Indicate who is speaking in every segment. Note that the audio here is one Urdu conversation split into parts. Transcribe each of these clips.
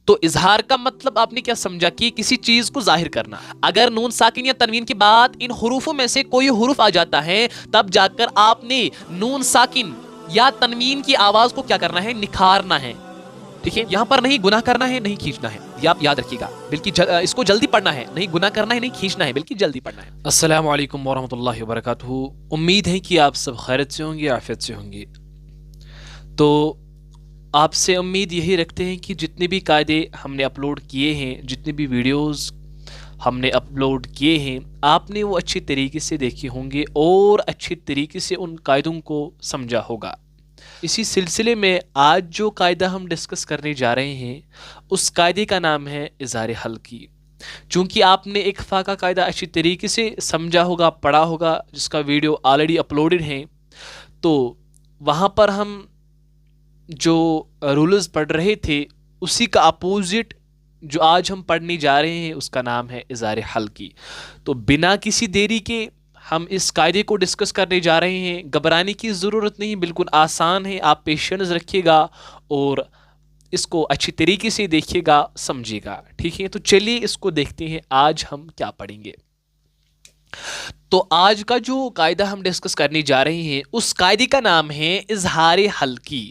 Speaker 1: تو اظہار کا مطلب آپ نے کیا سمجھا کہ کسی چیز کو ظاہر کرنا. اگر نون ساکن یا تنوین کے بعد ان حروفوں میں سے کوئی حرف آ جاتا ہے تب جا کر آپ نے نون ساکن یا تنوین کی آواز کو کیا کرنا ہے, نکھارنا ہے. ٹھیک ہے, یہاں پر نہیں گناہ کرنا ہے, نہیں کھینچنا ہے, یہ آپ یاد رکھیے گا. بلکہ اس کو جلدی پڑھنا ہے, نہیں گناہ کرنا ہے, نہیں کھینچنا ہے, بلکہ جلدی پڑھنا ہے. السلام علیکم ورحمۃ اللہ وبرکاتہ. امید ہے کہ آپ سب خیریت سے ہوں گے, عافیت سے ہوں گے. تو آپ سے امید یہی رکھتے ہیں کہ جتنے بھی قاعدے ہم نے اپلوڈ کیے ہیں, جتنے بھی ویڈیوز ہم نے اپلوڈ کیے ہیں, آپ نے وہ اچھی طریقے سے دیکھے ہوں گے اور اچھی طریقے سے ان قاعدوں کو سمجھا ہوگا. اسی سلسلے میں آج جو قاعدہ ہم ڈسکس کرنے جا رہے ہیں اس قاعدے کا نام ہے اظہار حلقی. چونکہ آپ نے اخفاء کا قاعدہ اچھی طریقے سے سمجھا ہوگا, پڑھا ہوگا, جس کا ویڈیو آلریڈی اپلوڈڈ ہے, تو وہاں پر ہم جو رولز پڑھ رہے تھے اسی کا اپوزٹ جو آج ہم پڑھنے جا رہے ہیں اس کا نام ہے اظہار حلقی. تو بنا کسی دیری کے ہم اس قاعدے کو ڈسکس کرنے جا رہے ہیں. گھبرانے کی ضرورت نہیں, بالکل آسان ہے, آپ پیشنس رکھیے گا اور اس کو اچھی طریقے سے دیکھیے گا, سمجھیے گا. ٹھیک ہے, تو چلیے اس کو دیکھتے ہیں آج ہم کیا پڑھیں گے. تو آج کا جو قاعدہ ہم ڈسکس کرنے جا رہے ہیں اس قاعدے کا نام ہے اظہار حلقی.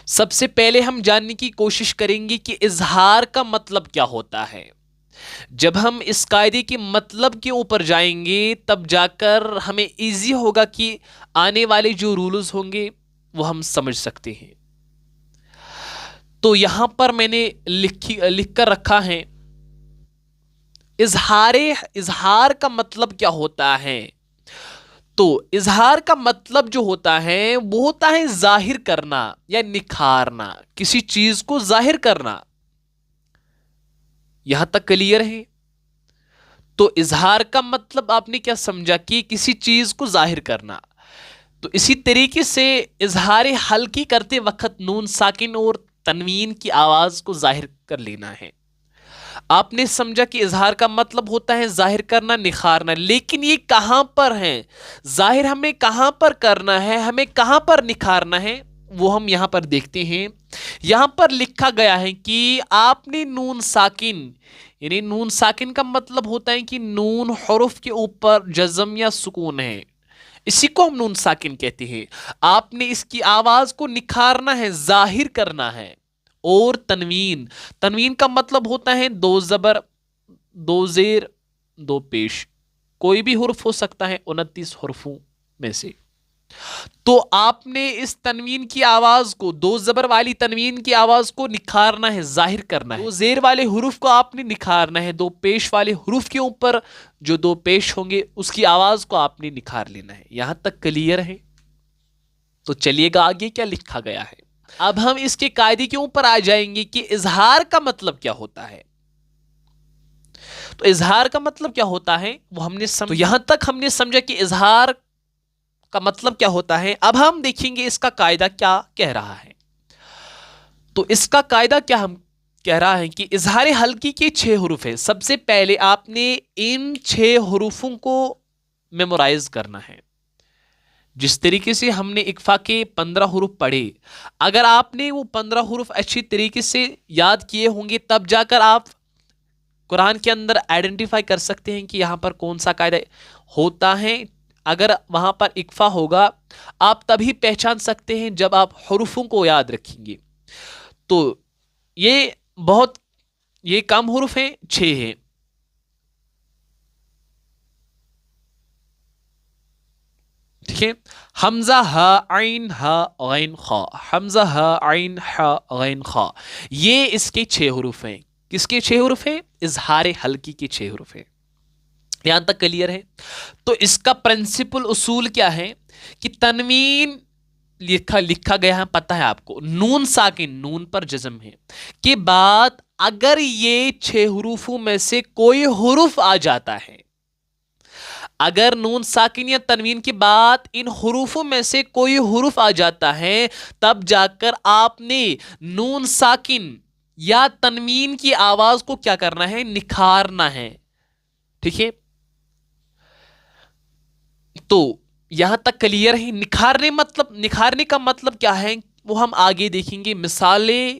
Speaker 1: سب سے پہلے ہم جاننے کی کوشش کریں گے کہ اظہار کا مطلب کیا ہوتا ہے. جب ہم اس قاعدے کے مطلب کے اوپر جائیں گے تب جا کر ہمیں ایزی ہوگا کہ آنے والے جو رولز ہوں گے وہ ہم سمجھ سکتے ہیں. تو یہاں پر میں نے لکھ کر رکھا ہے اظہار کا مطلب کیا ہوتا ہے. تو اظہار کا مطلب جو ہوتا ہے وہ ہوتا ہے ظاہر کرنا یا نکھارنا, کسی چیز کو ظاہر کرنا. یہاں تک کلیئر ہے. تو اظہار کا مطلب آپ نے کیا سمجھا کہ کسی چیز کو ظاہر کرنا. تو اسی طریقے سے اظہار حلقی کرتے وقت نون ساکن اور تنوین کی آواز کو ظاہر کر لینا ہے. آپ نے سمجھا کہ اظہار کا مطلب ہوتا ہے ظاہر کرنا, نکھارنا. لیکن یہ کہاں پر ہے, ظاہر ہمیں کہاں پر کرنا ہے, ہمیں کہاں پر نکھارنا ہے, وہ ہم یہاں پر دیکھتے ہیں. یہاں پر لکھا گیا ہے کہ آپ نے نون ساکن, یعنی نون ساکن کا مطلب ہوتا ہے کہ نون حرف کے اوپر جزم یا سکون ہے, اسی کو ہم نون ساکن کہتے ہیں. آپ نے اس کی آواز کو نکھارنا ہے, ظاہر کرنا ہے. اور تنوین کا مطلب ہوتا ہے دو زبر, دو زیر, دو پیش, کوئی بھی حرف ہو سکتا ہے 29 حرفوں میں سے. تو آپ نے اس تنوین کی آواز کو, دو زبر والی تنوین کی آواز کو نکھارنا ہے, ظاہر کرنا ہے. دو زیر والے حروف کو آپ نے نکھارنا ہے, دو پیش والے حروف کے اوپر جو دو پیش ہوں گے اس کی آواز کو آپ نے نکھار لینا ہے. یہاں تک کلیئر ہے. تو چلیے گا آگے کیا لکھا گیا ہے. اب ہم اس کے قاعدے کے اوپر آ جائیں گے کہ اظہار کا مطلب کیا ہوتا ہے. تو اظہار کا مطلب کیا ہوتا ہے وہ ہم نے تو یہاں تک ہم نے سمجھا کہ اظہار کا مطلب کیا ہوتا ہے. اب ہم دیکھیں گے اس کا قاعدہ کیا کہہ رہا ہے. تو اس کا قاعدہ کیا ہم کہہ رہا ہے کہ اظہار حلقی کے 6 حروف ہیں. سب سے پہلے آپ نے ان 6 حروفوں کو میمورائز کرنا ہے. جس طریقے سے ہم نے اخفاء کے 15 حروف پڑھے, اگر آپ نے وہ 15 حروف اچھی طریقے سے یاد کیے ہوں گے تب جا کر آپ قرآن کے اندر آئیڈینٹیفائی کر سکتے ہیں کہ یہاں پر کون سا قاعدہ ہوتا ہے. اگر وہاں پر اخفاء ہوگا آپ تبھی پہچان سکتے ہیں جب آپ حروفوں کو یاد رکھیں گے. تو یہ کم حروف ہیں, 6 ہیں. ٹھیک ہے, حمزہ ہا عین ہا غین خا, حمزہ ہا عین ہا غین خا, یہ اس کے 6 حروف ہیں. کس کے 6 حروف ہیں؟ اظہار حلقی کے 6 حروف ہیں. یہاں تک کلیئر ہے. تو اس کا پرنسپل اصول کیا ہے کہ تنوین لکھا گیا ہے, پتہ ہے آپ کو, نون ساکن, نون پر جزم ہے, کے بعد اگر یہ 6 حروفوں میں سے کوئی حرف آ جاتا ہے, اگر نون ساکن یا تنوین کے بعد ان حروفوں میں سے کوئی حرف آ جاتا ہے تب جا کر آپ نے نون ساکن یا تنوین کی آواز کو کیا کرنا ہے, نکھارنا ہے. ٹھیک ہے, تو یہاں تک کلیئر ہے. نکھارنے کا مطلب کیا ہے وہ ہم آگے دیکھیں گے. مثالیں